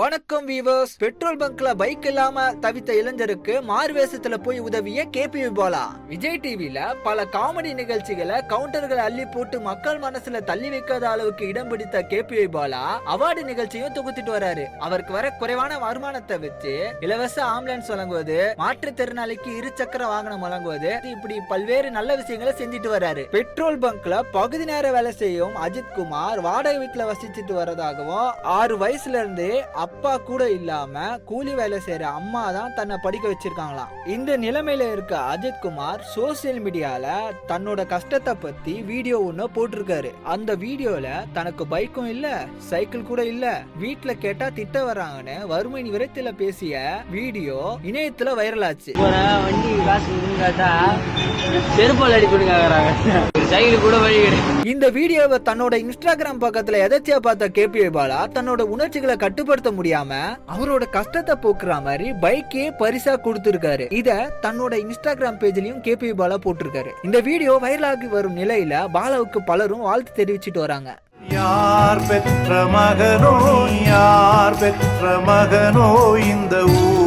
வணக்கம் viewers. Petrol பங்க்ல bike இல்லாம தவித்த இளைஞருக்கு மார்வேஷத்துல போய் உதவிய கேபி பாலா. விஜய் டிவில பல காமெடி நிகழ்ச்சிகளை கவுண்டர்களை அள்ளி போட்டு மக்கள் மனசுல தள்ளி வைக்காத அளவுக்கு இடம் பிடித்த கேபி பாலா அவார்டு நிகழ்ச்சியும் தொகுத்துட்டு வராரு. அவருக்கு வர குறைவான வருமானத்தை வச்சு இலவச ஆம்புலன்ஸ் வழங்குவது, மாற்றுத்திறனாளிக்கு இருசக்கர வாகனம் வழங்குவது, இப்படி பல்வேறு நல்ல விஷயங்களை செஞ்சுட்டு வராரு. பெட்ரோல் பங்க்ல பகுதி நேர வேலை செய்யும் அஜித் குமார் வாடகை வீட்டுல வசிச்சுட்டு வரதாகவும், 6 வயசுல இருந்து அப்பா கூட இல்லாம கூலி வேலை செய்யற அம்மா தான் தன்னை படிக்க வச்சிருக்காங்களாம். இந்த நிலைமையில இருக்க அஜித் குமார் சோசியல் மீடியால தன்னோட கஷ்டத்தை பத்தி வீடியோ ஒண்ணு போட்டிருக்காரு. அந்த வீடியோல தனக்கு பைக்கும் இல்ல, சைக்கிள் கூட இல்ல, வீட்டுல கேட்டா திட்ட வர்றாங்கன்னு வறுமை விரத்தில பேசிய வீடியோ இணையத்துல வைரல் ஆச்சு. இந்த வீடியோவை தன்னோட இன்ஸ்டாகிராம் பக்கத்துல எதாச்சியா பார்த்த கேபி பாலா தன்னோட உணர்ச்சிகளை கட்டுப்படுத்த முடியாம அவரோட கஷ்டத்தை போக்குற மாதிரி பைக்கே பரிசா கொடுத்திருக்காரு. இத தன்னோட இன்ஸ்டாகிராம் பேஜ்லயும் கேபி பாலா போட்டிருக்காரு. இந்த வீடியோ வைரலாகி வரும் நிலையில பாலாவுக்கு பலரும் வாழ்த்து தெரிவிச்சிட்டு வராங்க. யார் பெற்ற மகனோ, யார் பெற்ற மகனோ இந்த ஊர்